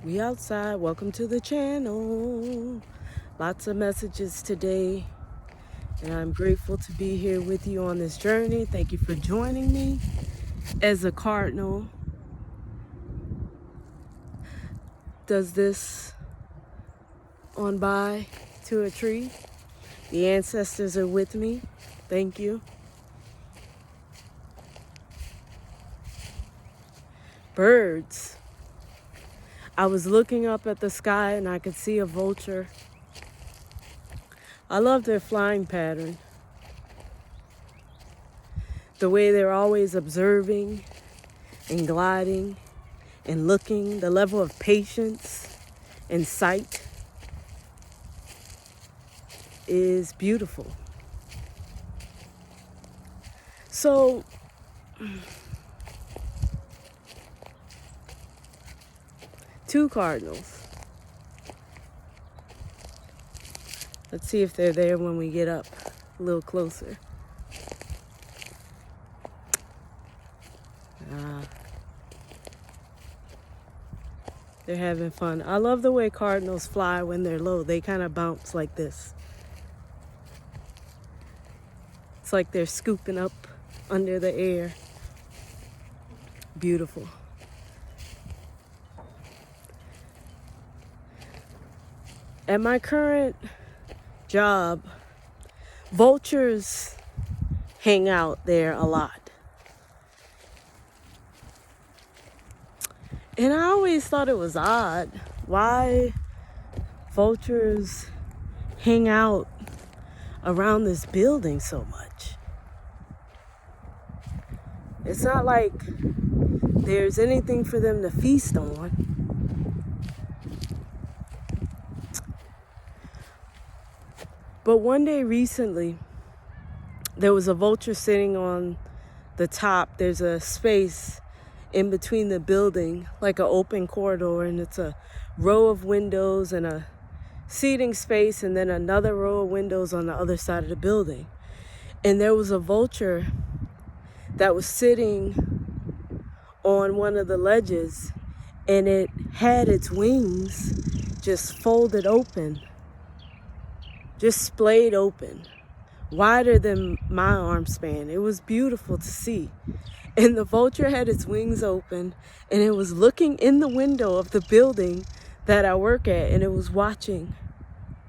We outside. Welcome to the channel. Lots of messages today, and I'm grateful to be here with you on this journey. Thank you for joining me. As a cardinal does this on by to a tree, the ancestors are with me. Thank you. Birds. I was looking up at the sky and I could see a vulture. I love their flying pattern. The way they're always observing and gliding and looking, the level of patience and sight is beautiful. So, two cardinals. Let's see if they're there when we get up a little closer. They're having fun. I love the way cardinals fly when they're low. They kind of bounce like this. It's like they're scooping up under the air. Beautiful. At my current job, vultures hang out there a lot. And I always thought it was odd why vultures hang out around this building so much. It's not like there's anything for them to feast on. But one day recently, there was a vulture sitting on the top. There's a space in between the building, like an open corridor, and it's a row of windows and a seating space, and then another row of windows on the other side of the building. And there was a vulture that was sitting on one of the ledges, and it had its wings just folded open, just splayed open, wider than my arm span. It was beautiful to see. And the vulture had its wings open, and it was looking in the window of the building that I work at, and it was watching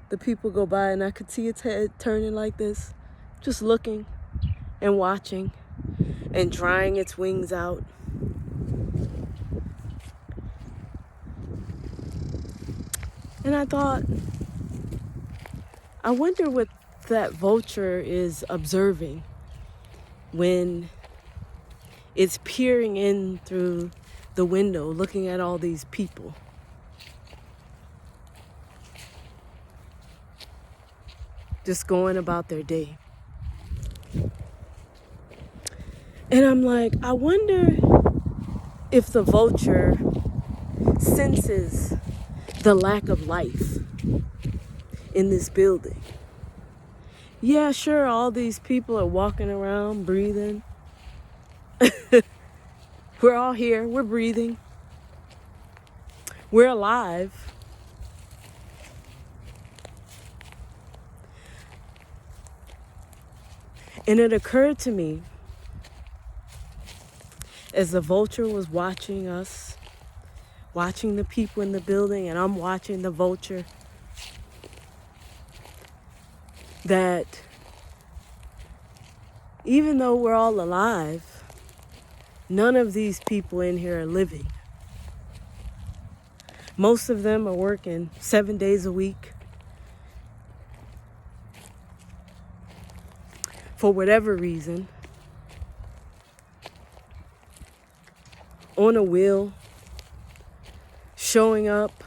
the people go by, and I could see its head turning like this, just looking and watching and drying its wings out. And I thought, I wonder what that vulture is observing when it's peering in through the window, looking at all these people. Just going about their day. And I'm like, I wonder if the vulture senses the lack of life in this building. Yeah, sure, all these people are walking around, breathing. We're all here, we're breathing. We're alive. And it occurred to me, as the vulture was watching us, watching the people in the building, and I'm watching the vulture, that even though we're all alive, none of these people in here are living. Most of them are working 7 days a week. For whatever reason. On a wheel. Showing up.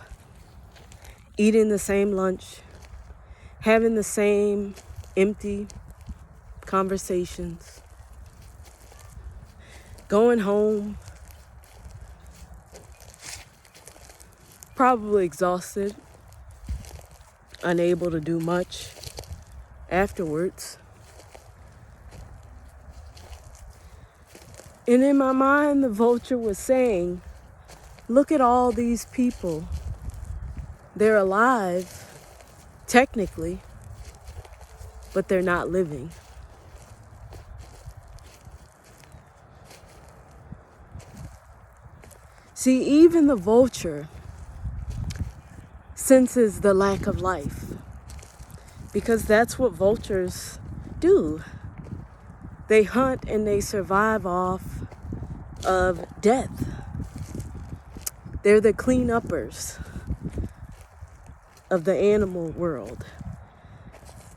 Eating the same lunch. Having the same empty conversations. Going home. Probably exhausted. Unable to do much afterwards. And in my mind, the vulture was saying, look at all these people. They're alive, technically, but they're not living. See, even the vulture senses the lack of life, because that's what vultures do. They hunt and they survive off of death. They're the cleanuppers of the animal world.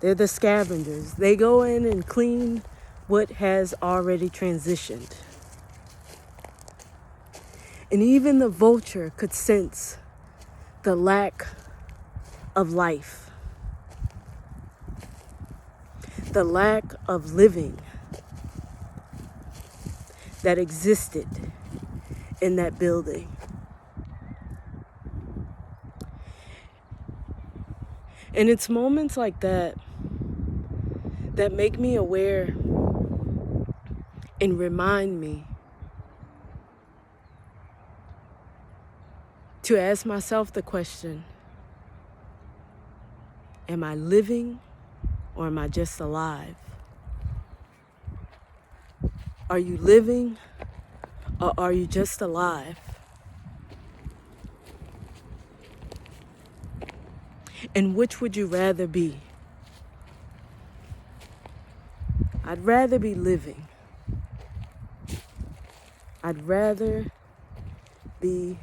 They're the scavengers. They go in and clean what has already transitioned. And even the vulture could sense the lack of life, the lack of living that existed in that building. And it's moments like that that make me aware and remind me to ask myself the question, am I living or am I just alive? Are you living or are you just alive? And which would you rather be? I'd rather be living. I'd rather be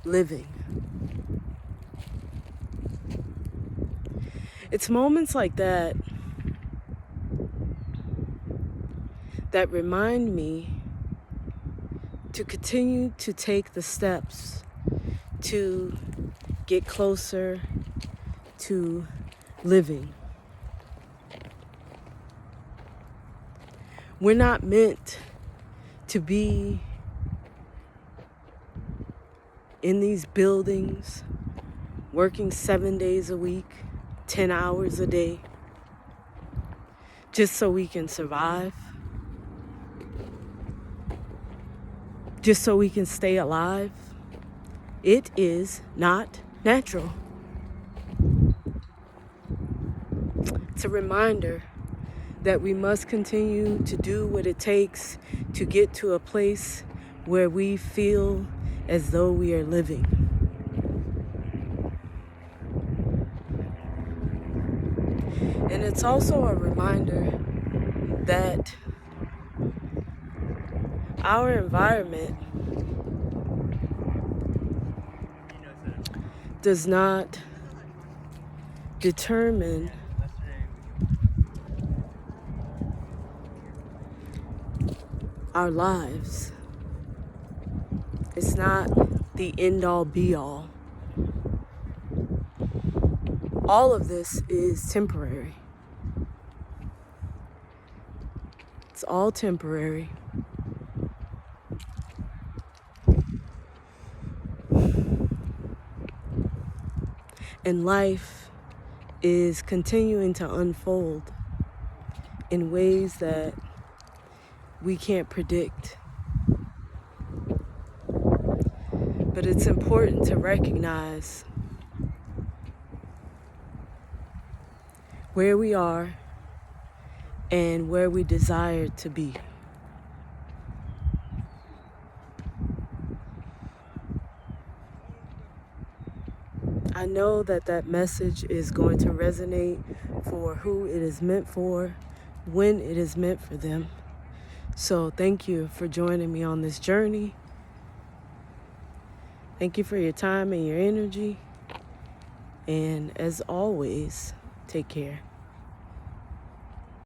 living. It's moments like that that remind me to continue to take the steps to get closer to living. We're not meant to be in these buildings, working 7 days a week, 10 hours a day, just so we can survive, just so we can stay alive. It is not natural. It's a reminder that we must continue to do what it takes to get to a place where we feel as though we are living. And it's also a reminder that our environment does not determine our lives. It's not the end-all be-all. All of this is temporary. It's all temporary. And life is continuing to unfold in ways that we can't predict. But it's important to recognize where we are and where we desire to be. I know that that message is going to resonate for who it is meant for, when it is meant for them. So thank you for joining me on this journey. Thank you for your time and your energy. And as always, take care.